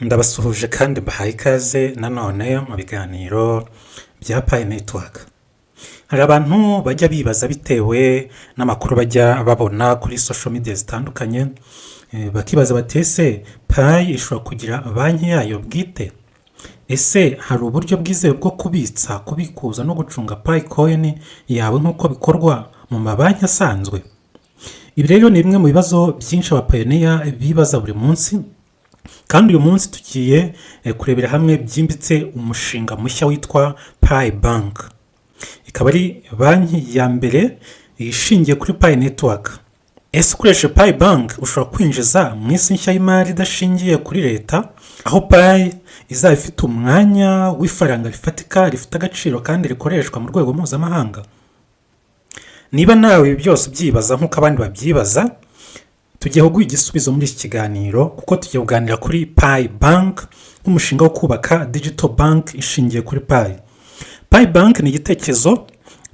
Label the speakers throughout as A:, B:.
A: Ndabasuhuje kandi mbahaye ikaze nanone mu biganiro bya Pi Network. Hari abantu bajya bibaza bitewe n'amakuru bajya babona kuri social media zitandukanye, bakibaza bati ese Pi ishobora kugira banki yayo bwite? Ese hari uburyo bwizewe bwo kubitsa, kubikuza no gucunga Pi coin yawe nk'uko bikorwa mu mabanki asanzwe? Ibi rero ni bimwe mu bibazo byinshi abapayoniya bibaza buri munsi, kandi uyu munsi tugiye kurebera hamwe byimbitse umushinga mushya witwa Pi Bank. Ikaba ari banki ya mbere ishingiye kuri Pi Network. Ese ukoresha Pi Bank ushobora kwinjiza mu isi nshya y'imari idashingiye kuri leta, aho Pi izaba ifite umwanya w'ifaranga rifatika, rifite agaciro kandi rikoreshwa mu rwego mpuzamahanga. Niba nawe ibi byose ubyibaza nk'uko abandi babyibaza, tugiye kuguha igisubizo muri iki kiganiro, kuko tugiye kuganira kuri Pi Bank nk'umushinga wo kubaka digital bank ishingiye kuri Pi. Pi Bank ni igitekerezo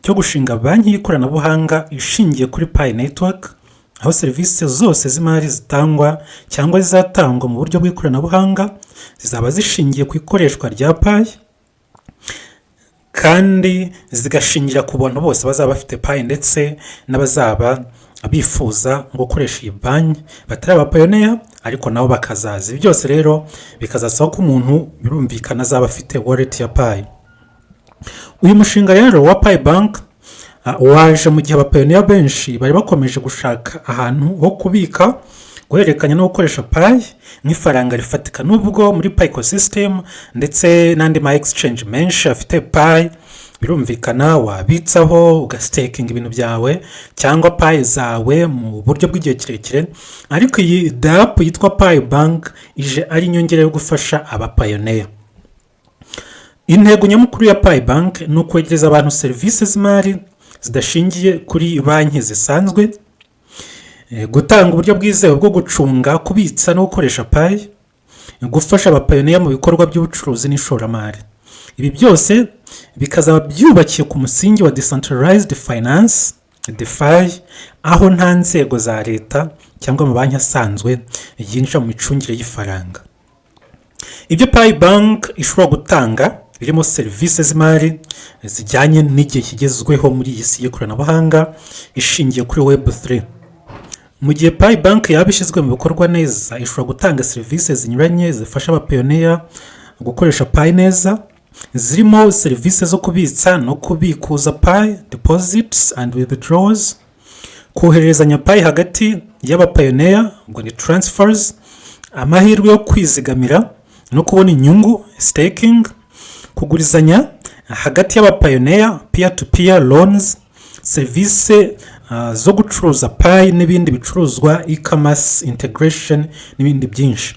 A: cyo gushinga banki y'ikoranabuhanga ishingiye kuri Pi Network, aho serivisi zose z'imari zitangwa cyangwa zizatangwa mu buryo bw'ikoranabuhanga zizaba zishingiye ku ikoreshwa rya Pi, kandi zigashingira ku bantu bose bazaba bafite Pi ndetse n'abazaba bifuza gukoresha iyi banki batari abapayoniya ariko nabo bakazaza. Ibi byose rero bikazasaba ko umuntu birumvikana azaba afite wallet ya Pi. Uyu mushinga rero wa Pi Bank waje mu gihe abapayoniya benshi bari bakomeje gushaka ahantu ho kubika, guhererekanya no gukoresha Pi nk'ifaranga rifatika. Nubwo muri Pi ecosystem ndetse n'andi ma exchange menshi afite Pi, birumvikana wabitsaho ugastaking ibintu byawe cyangwa Pi zawe mu buryo bw'igihe kirekire, ariko iyi DApp yitwa Pi Bank ije ari inyongera yo gufasha abapayoniya. Intego nyamukuru ya Pi Bank ni ukwegereza abantu serivisi z'imari zidashingiye kuri banki zisanzwe, gutanga uburyo bwizewe bwo gucunga, kubitsa no gukoresha Pi, gufasha abapayoniya mu bikorwa by'ubucuruzi n'ishoramari. Ibi byose bikazaba byubakiye ku musingi wa decentralized finance DeFi, aho nta nzego za leta cyangwa amabanki asanzwe yinjira mu micungire y'ifaranga. Ibyo Pi Bank ishobora gutanga birimo serivisi z'imari zijyanye n'igihe kigezweho muri iyi si y'ikoranabuhanga ishingiye kuri Web3. Mu gihe Pi Bank yaba ishyizwe mu bikorwa neza, ishobora gutanga serivisi zinyuranye zifasha abapayoniya gukoresha Pi neza, zirimo serivisi zo kubitsa no kubikuza Pi, deposits and withdrawals, kohererezanya Pi hagati y'abapayoniya, ubwo ni transfers, amahirwe yo kwizigamira no kubona inyungu, staking, kugurizanya hagati y'abapayoniya, peer to peer loans, serivisi zo gucuruza Pi n'ibindi bicuruzwa, e-commerce integration n'ibindi byinshi.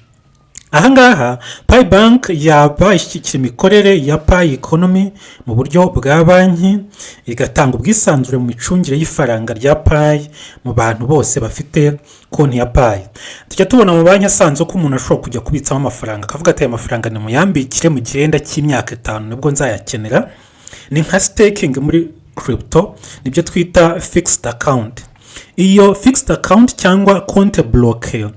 A: Ahangaha Pi Bank yaba ishyigikira imikorere ya Pi economy mu buryo bwa banki, igatanga ubwisanzure mu micungire y'ifaranga rya Pi mu bantu bose bafite konti ya Pi. Tujya tubona mu banki asanzwe ko umuntu ashobora kujya kubitsamo amafaranga akavuga ati aya mafaranga ni muyambikire mu gihenda cy'imyaka 5 nibwo nzayakenera. Ni nka staking muri crypto, nibyo twita fixed account. Iyo fixed account cyangwa compte bloqué,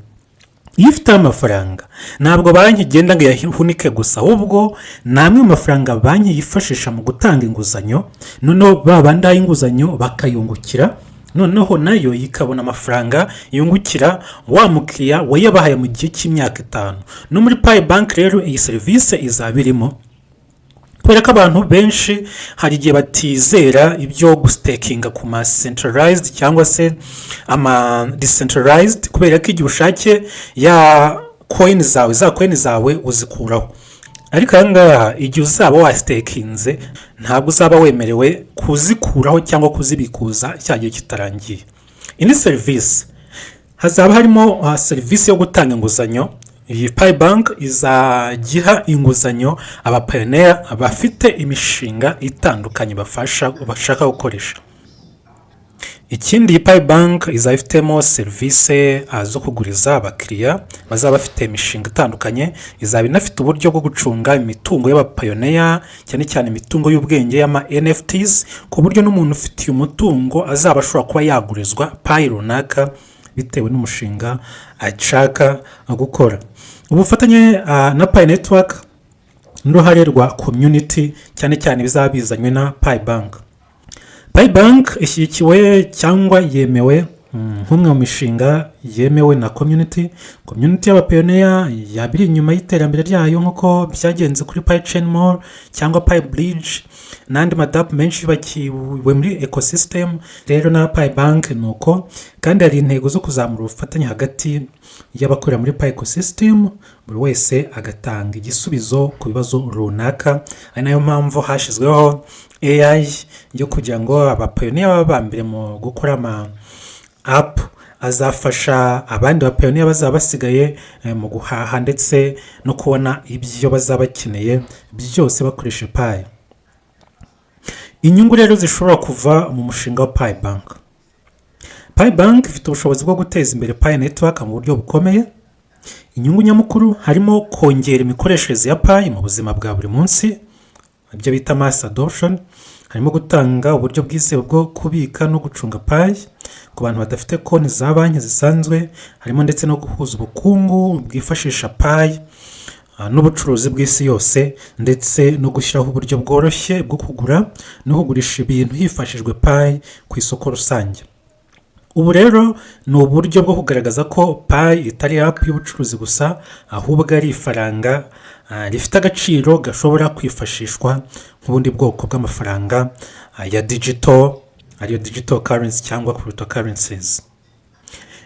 A: iyo ufite amafaranga ntabwo banki igenda ngo yahunike gusa, ahubwo namwe amafaranga banki yifashisha mu gutanga inguzanyo, noneho babanda inguzanyo bakayungukira, noneho nayo yikabona amafaranga yungukira wa mukiriya wayabahaye mu gihe cy'imyaka 5. No muri Pi Bank rero iyi serivisi izabirimo, kubera ko abantu benshi hari igihe batizera ibyo gustakinga ku ma centralized cyangwa se ama decentralized, kubera ko igihe ushake ya coin zawe, za coin zawe uzikuraho. Ariko ahangaha igihe uzaba wastakinze ntabwo uzaba wemerewe kuzikuraho cyangwa kuzibikuza cyagiye kitarangiye. Indi service hazaba harimo service yo gutanga inguzanyo. Iyi Pi Bank izagiha inguzanyo abapayoniya bafite imishinga itandukanye bashaka gukoresha. Ikindi iyi Pi Bank izaba ifitemo serivisi zo kuguriza abakiriya bazaba bafite imishinga itandukanye. Izaba inafite uburyo bwo gucunga imitungo y'abapayoniya, cyane cyane imitungo y'ubwenge y'ama NFTs, ku buryo n'umuntu ufitiye umutungo azaba ashobora kuba yagurizwa Pi runaka bitewe n'umushinga ashaka gukora. Ubufatanye na Pi Network n'uruhare rwa community cyane cyane bizaba bizanywe na Pi Bank. Pi Bank ishyigikiwe cyangwa yemewe nk'umwe mu mishinga yemewe na community y'Abapioniya yabiri inyuma y'iterambere ryayo nk'uko byagenze kuri Pi Chain Mall cyangwa Pi Bridge n'andi madapu menshi bakiwe muri ecosystem. Rero na Pi Bank nuko kandi hari intego zo kuzamura ubufatanye hagati y'abakorera muri Pi ecosystem, buri wese agatanga igisubizo ku bibazo runaka. Ari nayo mpamvu hashyizweho AI yo kugira ngo Abapioniya babambire mu gukora ama app azafasha abandi Bapioniya bazaba basigaye mu guhaha ndetse no kubona ibyo bazaba bakeneye byose bakoresha Pi. Inyungu rero zishobora kuva mu mushinga wa Pi Bank. Pi Bank ifite ubushobozi bwo guteza imbere Pi Network mu buryo bukomeye. Inyungu nyamukuru harimo kongera imikoreshereze ya Pi mu buzima bwa buri munsi, ibyo bita mass adoption. Harimo gutanga uburyo bwizewe bwo kubika no gucunga Pi ku bantu badafite konti za banki zisanzwe. Harimo ndetse no guhuza ubukungu bwifashisha Pi n'ubucuruzi bw'isi yose, ndetse no gushyiraho uburyo bworoshye bwo kugura no kugurisha ibintu hifashishijwe Pi ku isoko rusange. Ubu rero ni uburyo bwo kugaragaza ko Pi itari app y'ubucuruzi gusa, ahubwo ari ifaranga rifite agaciro gashobora kwifashishwa nk'ubundi bwoko bw'amafaranga ya digital, ariyo digital currency cyangwa cryptocurrencies.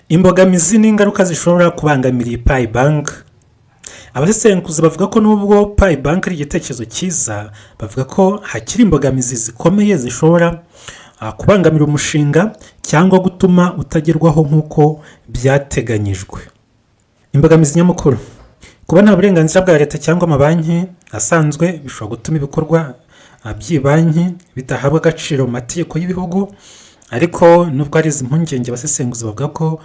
A: Imbogamizi n'ingaruka zishobora kubangamira iyi Pi Bank. Abasesenguzi bavuga ko nubwo Pi Bank ari igitekerezo cyiza, bavuga ko hakiri imbogamizi zikomeye zishobora kubangamira umushinga cyangwa gutuma utagerwaho nk'uko byateganyijwe. Imbogamizi nyamukuru: kuba nta burenganzira bwa leta cyangwa amabanki asanzwe bishobora gutuma ibikorwa by'ibanki bidahabwa agaciro mu mategeko y'ibihugu. Ariko nubwo ari izi mpungenge, abasesenguzi bavuga ko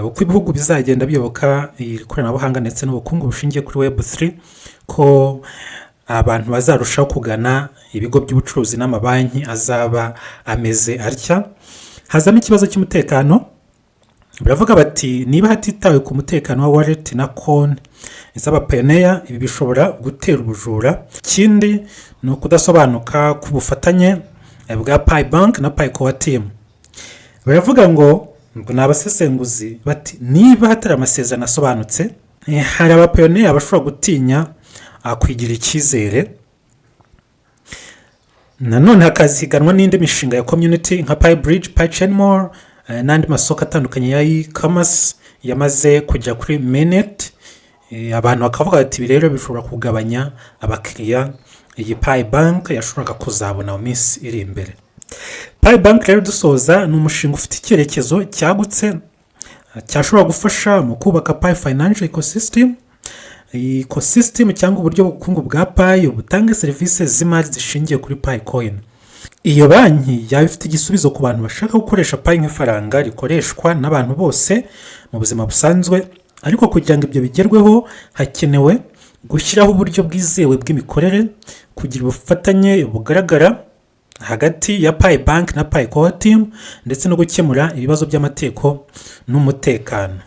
A: uko ibihugu bizagenda biyoboka ikoranabuhanga ndetse n'ubukungu bushingiye kuri Web3, ko abantu bazarushaho kugana ibigo by'ubucuruzi n'amabanki azaba ameze atya. Hazamo ikibazo cy'umutekano. Baravuga bati niba hatitawe ku mutekano wa wallet na konti z'Abapioniya, ibi bishobora gutera ubujura. Ikindi ni ukudasobanuka ku bufatanye bwa Pi Bank na Pi Core Team. Baravuga ngo ni abasesenguzi bati niba hatari amasezerano asobanutse, hari Abapioniya bashobora gutinya kwigira icyizere. Nanone hakaziganwa n'indi mishinga ya community nka Pi Bridge, Pi Chain Mall n'andi masoko atandukanye ya e-commerce yamaze kujya kuri mainnet. Abantu bakavuga bati ibi rero bishobora kugabanya abakiriya iyi Pi Bank yashoboraga kuzabona mu minsi iri imbere. Pi Bank rero dusoza ni umushinga ufite icyerekezo cyagutse cyashobora gufasha mu kubaka Pi financial ecosystem cyangwa uburyo bw'ubukungu bwa Pi butanga serivisi z'imari zishingiye kuri Pi coin. Iyo banki yaba ifite igisubizo ku bantu bashaka gukoresha Pi nk'ifaranga rikoreshwa n'abantu bose mu buzima busanzwe. Ariko kugira ngo ibyo bigerweho, hakenewe gushyiraho uburyo bwizewe bw'imikorere, kugira ubufatanye bugaragara hagati ya Pi Bank na Pi Core Team, ndetse no gukemura ibibazo by'amategeko n'umutekano.